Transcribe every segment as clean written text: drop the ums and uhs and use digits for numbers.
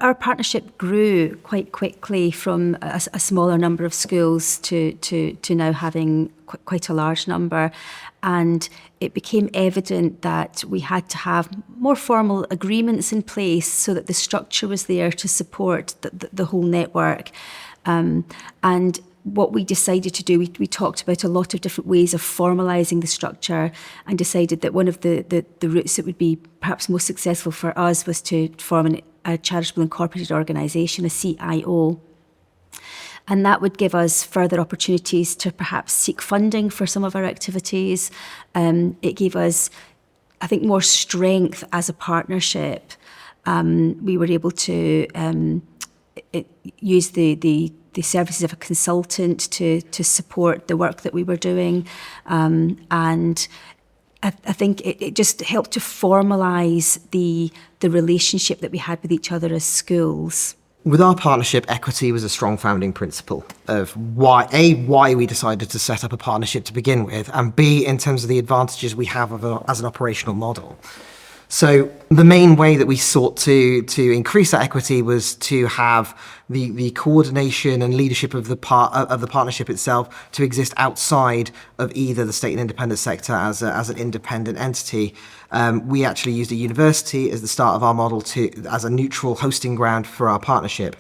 our partnership grew quite quickly from a smaller number of schools to now having quite a large number. And it became evident that we had to have more formal agreements in place so that the structure was there to support the whole network. And what we decided to do, we talked about a lot of different ways of formalising the structure, and decided that one of the routes that would be perhaps most successful for us was to form a charitable incorporated organisation, a CIO. And that would give us further opportunities to perhaps seek funding for some of our activities. It gave us, I think, more strength as a partnership. We were able to use the services of a consultant to support the work that we were doing. And I think it just helped to formalise the relationship that we had with each other as schools. With our partnership, equity was a strong founding principle of why we decided to set up a partnership to begin with, and B, in terms of the advantages we have as an operational model. So the main way that we sought to increase that equity was to have the coordination and leadership of the partnership itself to exist outside of either the state and independent sector as an independent entity. We actually used a university as the start of our model as a neutral hosting ground for our partnership.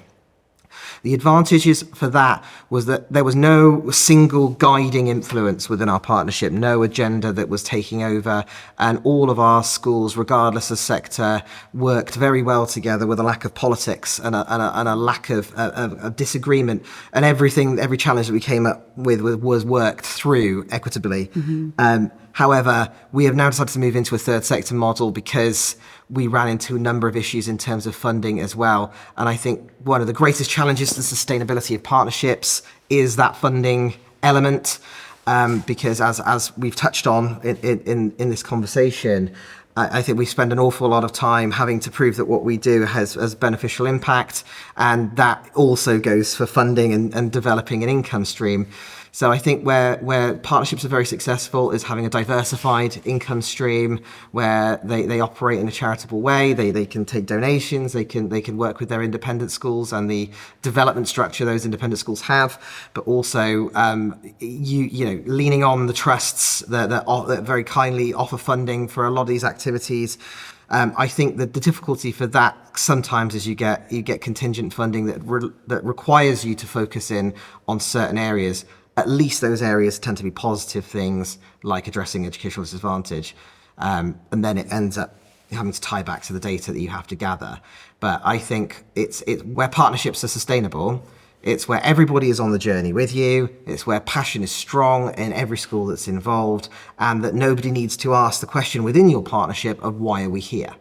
The advantages for that was that there was no single guiding influence within our partnership, no agenda that was taking over, and all of our schools, regardless of sector, worked very well together with a lack of politics and a lack of disagreement, and every challenge that we came up with was worked through equitably. Mm-hmm. However, we have now decided to move into a third sector model because we ran into a number of issues in terms of funding as well. And I think one of the greatest challenges to the sustainability of partnerships is that funding element, because as we've touched on in this conversation, I think we spend an awful lot of time having to prove that what we do has beneficial impact, and that also goes for funding and developing an income stream. So I think where partnerships are very successful is having a diversified income stream where they operate in a charitable way. They can take donations. They can work with their independent schools and the development structure those independent schools have, but also leaning on the trusts that very kindly offer funding for a lot of these activities. I think that the difficulty for that sometimes is you get contingent funding that requires you to focus in on certain areas. At least those areas tend to be positive things like addressing educational disadvantage. And then it ends up having to tie back to the data that you have to gather. But I think it's where partnerships are sustainable, it's where everybody is on the journey with you, it's where passion is strong in every school that's involved, and that nobody needs to ask the question within your partnership of why are we here?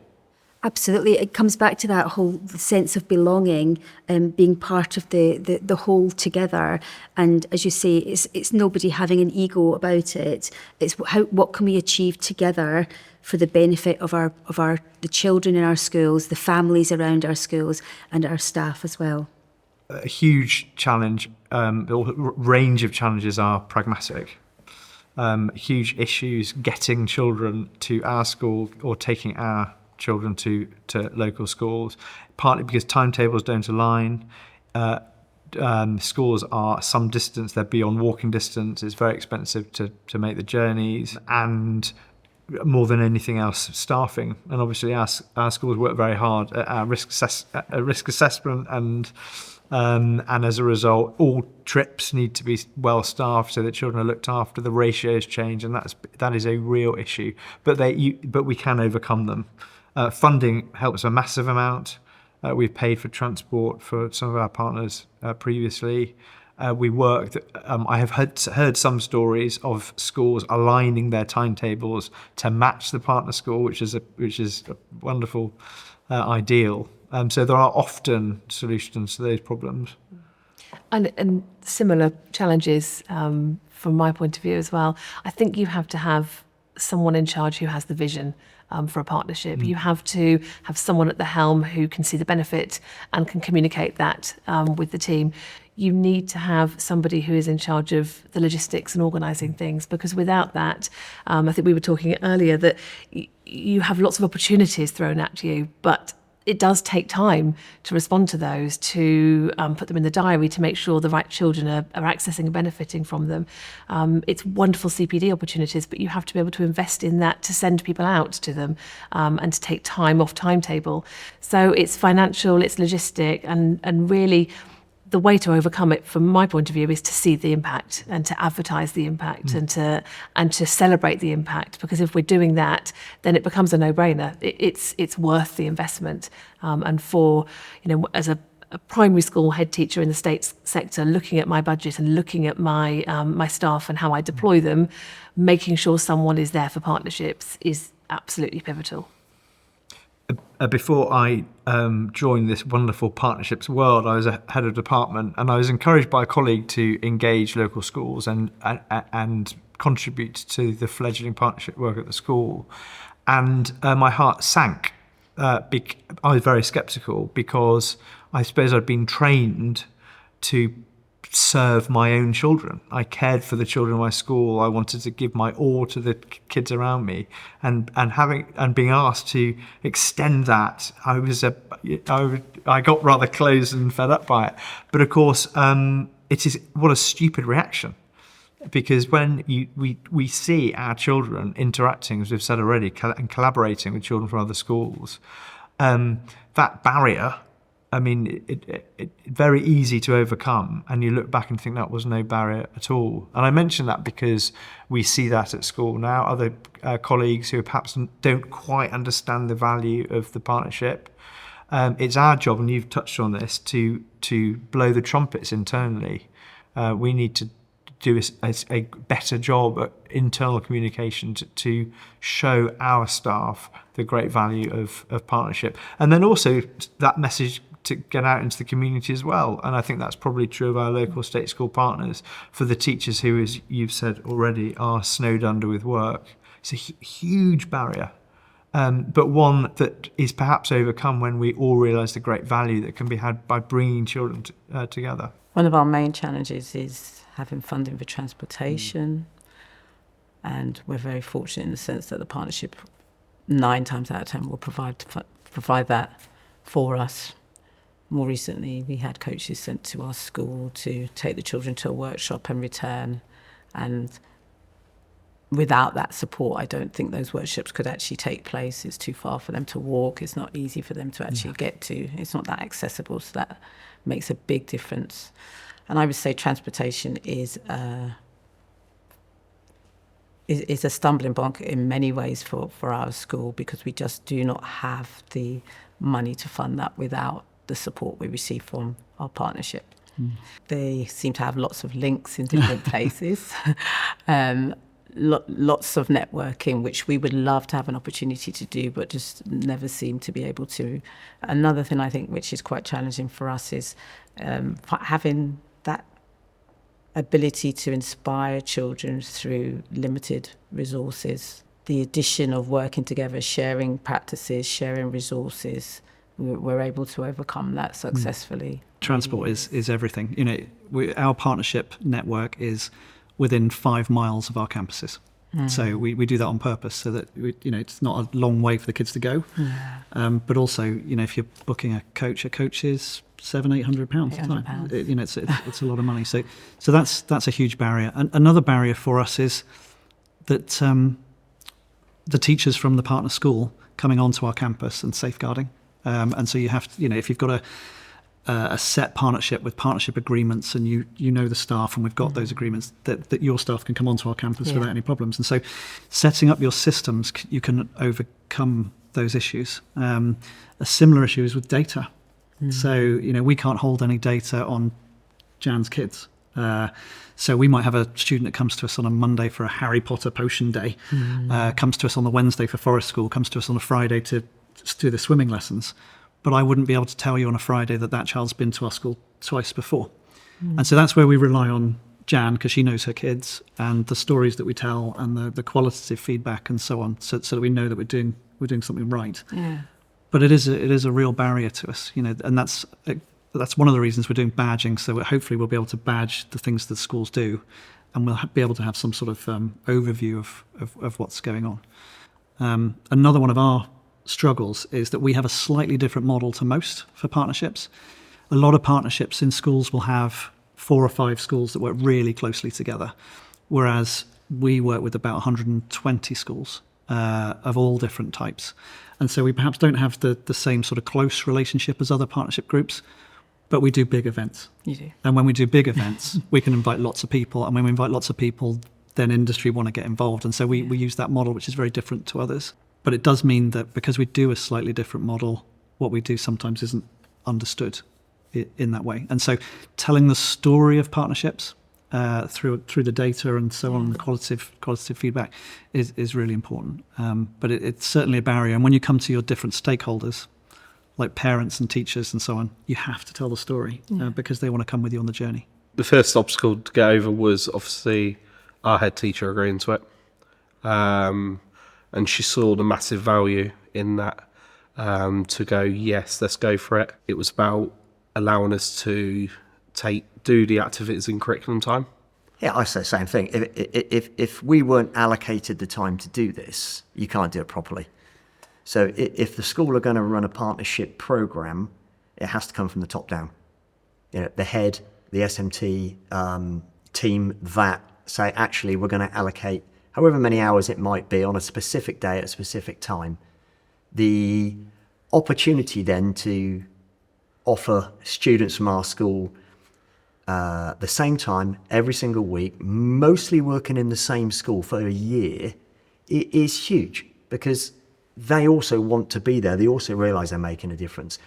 Absolutely. It comes back to that whole sense of belonging and being part of the whole together. And as you say, it's nobody having an ego about it. It's what can we achieve together for the benefit of the children in our schools, the families around our schools, and our staff as well. A huge challenge, or range of challenges are pragmatic. Huge issues getting children to our school or taking our children to local schools, partly because timetables don't align. Schools are some distance, they're beyond walking distance, it's very expensive to make the journeys, and more than anything else, staffing. And obviously our schools work very hard at our risk assessment, and as a result, all trips need to be well staffed so that children are looked after. The ratios change, and that is a real issue. But we can overcome them. Funding helps a massive amount. We've paid for transport for some of our partners previously. We worked. I have heard some stories of schools aligning their timetables to match the partner school, which is a wonderful ideal. So there are often solutions to those problems. And similar challenges from my point of view as well. I think you have to have someone in charge who has the vision for a partnership. You have to have someone at the helm who can see the benefit and can communicate that with the team. You need to have somebody who is in charge of the logistics and organising things, because without that, I think we were talking earlier that you have lots of opportunities thrown at you, but it does take time to respond to those, to put them in the diary, to make sure the right children are accessing and benefiting from them. It's wonderful CPD opportunities, but you have to be able to invest in that to send people out to them, and to take time off timetable. So it's financial, it's logistic, and really the way to overcome it, from my point of view, is to see the impact and to advertise the impact and to celebrate the impact. Because if we're doing that, then it becomes a no-brainer. It's worth the investment. And for, as a primary school head teacher in the state sector, looking at my budget and looking at my my staff and how I deploy them, making sure someone is there for partnerships is absolutely pivotal. Before I joined this wonderful partnerships world, I was a head of department, and I was encouraged by a colleague to engage local schools and contribute to the fledgling partnership work at the school. And my heart sank. I was very sceptical because I suppose I'd been trained to serve my own children. I cared for the children in my school. I wanted to give my all to the kids around me, and being asked to extend that, I got rather closed and fed up by it. But of course, it is what a stupid reaction, because when we see our children interacting, as we've said already, and collaborating with children from other schools, that barrier, I mean, it's very easy to overcome, and you look back and think that was no barrier at all. And I mention that because we see that at school now. Other colleagues who perhaps don't quite understand the value of the partnership, it's our job, and you've touched on this, to blow the trumpets internally. We need to do a better job at internal communication to show our staff the great value of partnership, and then also that message to get out into the community as well. And I think that's probably true of our local state school partners. For the teachers who, as you've said already, are snowed under with work, it's a huge barrier, but one that is perhaps overcome when we all realise the great value that can be had by bringing children together. One of our main challenges is having funding for transportation, and we're very fortunate in the sense that the partnership 9 times out of 10 will provide that for us. More recently, we had coaches sent to our school to take the children to a workshop and return. And without that support, I don't think those workshops could actually take place. It's too far for them to walk. It's not easy for them to actually get to. It's not that accessible. So that makes a big difference. And I would say transportation is a stumbling block in many ways for our school, because we just do not have the money to fund that without the support we receive from our partnership. They seem to have lots of links in different places, lots of networking, which we would love to have an opportunity to do, but just never seem to be able to. Another thing I think which is quite challenging for us is having that ability to inspire children through limited resources. The addition of working together, sharing practices, sharing resources, we're able to overcome that successfully. Transport is everything. Our partnership network is within 5 miles of our campuses. So we do that on purpose, so that it's not a long way for the kids to go. But also, if you're booking a coach is £700-800 a time. It's a lot of money. So that's a huge barrier. And another barrier for us is that the teachers from the partner school coming onto our campus and safeguarding. And so you have to, if you've got a set partnership with partnership agreements, and you know the staff, and we've got those agreements, that your staff can come onto our campus without any problems. And so setting up your systems, you can overcome those issues. A similar issue is with data. So, we can't hold any data on Jan's kids. So we might have a student that comes to us on a Monday for a Harry Potter potion day, comes to us on the Wednesday for forest school, comes to us on a Friday to do the swimming lessons, but I wouldn't be able to tell you on a Friday that child's been to our school twice before. And so that's where we rely on Jan, because she knows her kids, and the stories that we tell, and the qualitative feedback and so on, so that we know that we're doing something right. But it is a real barrier to us, and that's one of the reasons we're doing badging, so hopefully we'll be able to badge the things that schools do, and we'll be able to have some sort of overview of what's going on. Another one of our struggles is that we have a slightly different model to most for partnerships. A lot of partnerships in schools will have 4 or 5 schools that work really closely together, whereas we work with about 120 schools of all different types. And so we perhaps don't have the same sort of close relationship as other partnership groups, but we do big events. You do. And when we do big events, we can invite lots of people. And when we invite lots of people, then industry want to get involved. And so we use that model, which is very different to others. But it does mean that because we do a slightly different model, what we do sometimes isn't understood in that way. And so telling the story of partnerships through the data and so on, the qualitative feedback is really important. But it's certainly a barrier. And when you come to your different stakeholders, like parents and teachers and so on, you have to tell the story because they want to come with you on the journey. The first obstacle to get over was obviously our head teacher agreeing to it. And she saw the massive value in that to go, yes, let's go for it. It was about allowing us to do the activities in curriculum time. Yeah, I say the same thing. If we weren't allocated the time to do this, you can't do it properly. So if the school are going to run a partnership program, it has to come from the top down. You know, the head, the SMT team that say, actually, we're going to allocate however many hours it might be on a specific day at a specific time. The opportunity then to offer students from our school the same time every single week, mostly working in the same school for a year, it is huge because they also want to be there. They also realise they're making a difference.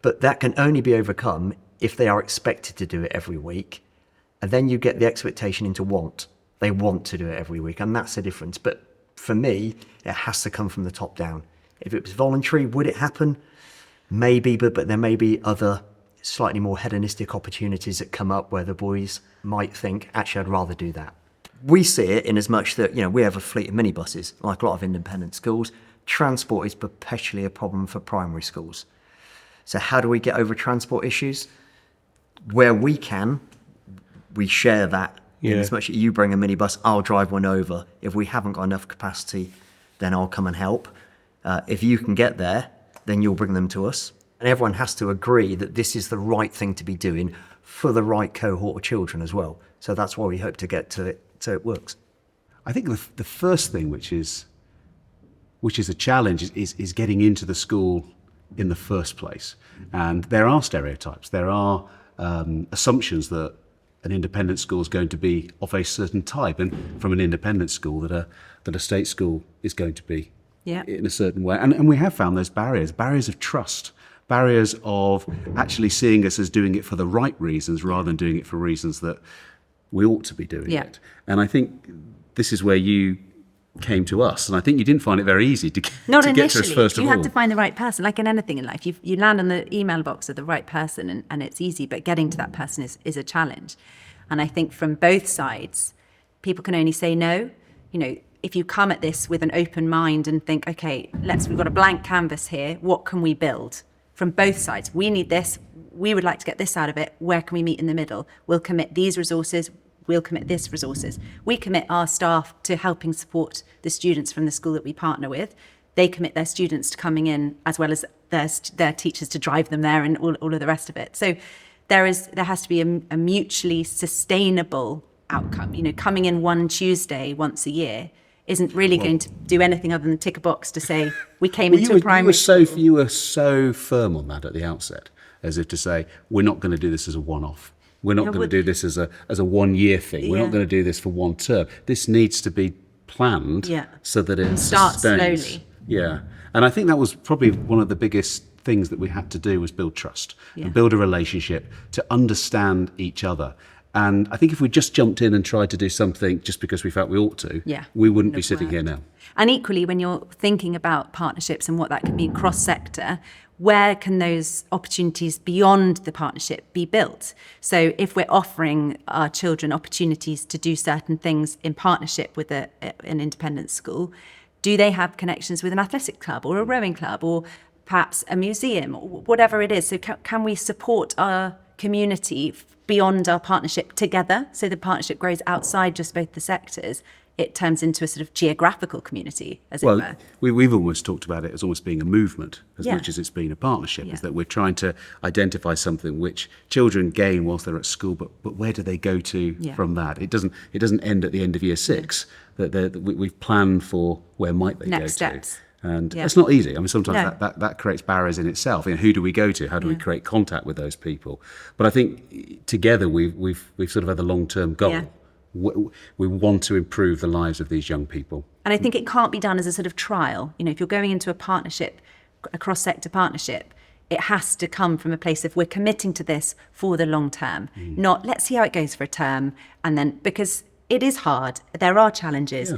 But that can only be overcome if they are expected to do it every week. And then you get the expectation into want. They want to do it every week. And that's the difference. But for me, it has to come from the top down. If it was voluntary, would it happen? Maybe, but there may be other slightly more hedonistic opportunities that come up where the boys might think, actually, I'd rather do that. We see it in as much that, we have a fleet of minibuses, like a lot of independent schools. Transport is perpetually a problem for primary schools. So how do we get over transport issues? Where we can, we share that. In as much as you bring a minibus, I'll drive one over. If we haven't got enough capacity, then I'll come and help. If you can get there, then you'll bring them to us. And everyone has to agree that this is the right thing to be doing for the right cohort of children as well. So that's why we hope to get to it so it works. I think the first thing which is a challenge is getting into the school in the first place. And there are stereotypes. There are assumptions that an independent school is going to be of a certain type, and from an independent school that a state school is going to be in a certain way. And we have found those barriers of trust, barriers of actually seeing us as doing it for the right reasons rather than doing it for reasons that we ought to be doing it. And I think this is where you came to us, and I think you didn't find it very easy to get to us first of all. You have to find the right person, like in anything in life. You land on the email box of the right person and it's easy, but getting to that person is a challenge. And I think from both sides, people can only say no. If you come at this with an open mind and think, okay, we've got a blank canvas here, what can we build? From both sides, we need this, we would like to get this out of it, where can we meet in the middle? We'll commit these resources, we'll commit this resources. We commit our staff to helping support the students from the school that we partner with. They commit their students to coming in, as well as their teachers to drive them there and all of the rest of it. So there has to be a mutually sustainable outcome. Coming in one Tuesday once a year isn't really going to do anything other than tick a box to say we came into a primary school. You were so firm on that at the outset, as if to say, we're not going to do this as a one-off. We're not going to do this as a one-year thing. We're not going to do this for one term. This needs to be planned so that it starts sustains. Slowly. Yeah. And I think that was probably one of the biggest things that we had to do was build trust and build a relationship to understand each other. And I think if we just jumped in and tried to do something just because we felt we ought to, we wouldn't be sitting here now. And equally, when you're thinking about partnerships and what that can mean cross-sector, where can those opportunities beyond the partnership be built? So if we're offering our children opportunities to do certain things in partnership with an independent school, do they have connections with an athletic club or a rowing club or perhaps a museum or whatever it is? So can we support our community beyond our partnership together so the partnership grows outside just both the sectors it turns into a sort of geographical community, as it Well, were. we've almost talked about it as almost being a movement as Yeah. much as it's been a partnership, Yeah. is that we're trying to identify something which children gain whilst they're at school, but where do they go to Yeah. from that? It doesn't end at the end of year 6. That we've planned for where might they go Next steps. to. And Yeah. it's not easy. I mean, sometimes No. that creates barriers in itself. You know, who do we go to? How do we create contact with those people? But I think together we've sort of had the long-term goal. Yeah. We want to improve the lives of these young people. And I think it can't be done as a sort of trial. You know, if you're going into a partnership, a cross-sector partnership, it has to come from a place of we're committing to this for the long term, not let's see how it goes for a term. And then, because it is hard, there are challenges.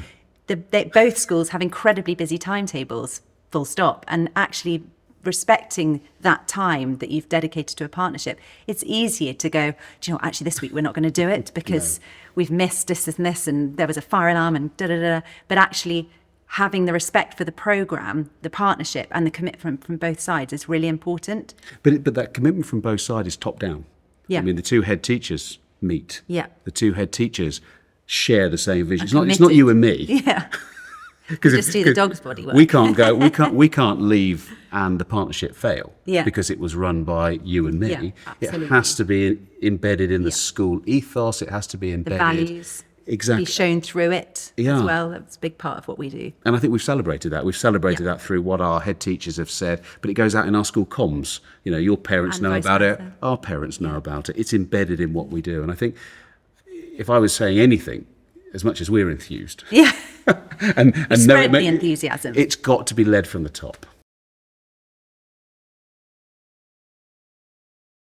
Both schools have incredibly busy timetables, full stop. And actually respecting that time that you've dedicated to a partnership, it's easier to go, do you know what, actually this week we're not going to do it because we've missed this and this and there was a fire alarm and da-da-da. But actually having the respect for the programme, the partnership and the commitment from both sides is really important. But that commitment from both sides is top down. Yeah. I mean, the two head teachers meet. Yeah. The two head teachers share the same vision. Are It's not you and me. Yeah. Because Just do the dog's body work. We can't leave and the partnership fail. Yeah. Because it was run by you and me. Yeah, It absolutely. has to be embedded in the school ethos. It has to be The embedded. values. Exactly. Be shown through it Yeah. as well. That's a big part of what we do. And I think we've celebrated that. We've celebrated that through what our head teachers have said, but it goes out in our school comms. You know, your parents And know vice about it, versa. our parents know about it. It's embedded in what we do. And I think if I was saying anything, as much as we're enthused, Yeah. and Spread the enthusiasm. it's got to be led from the top.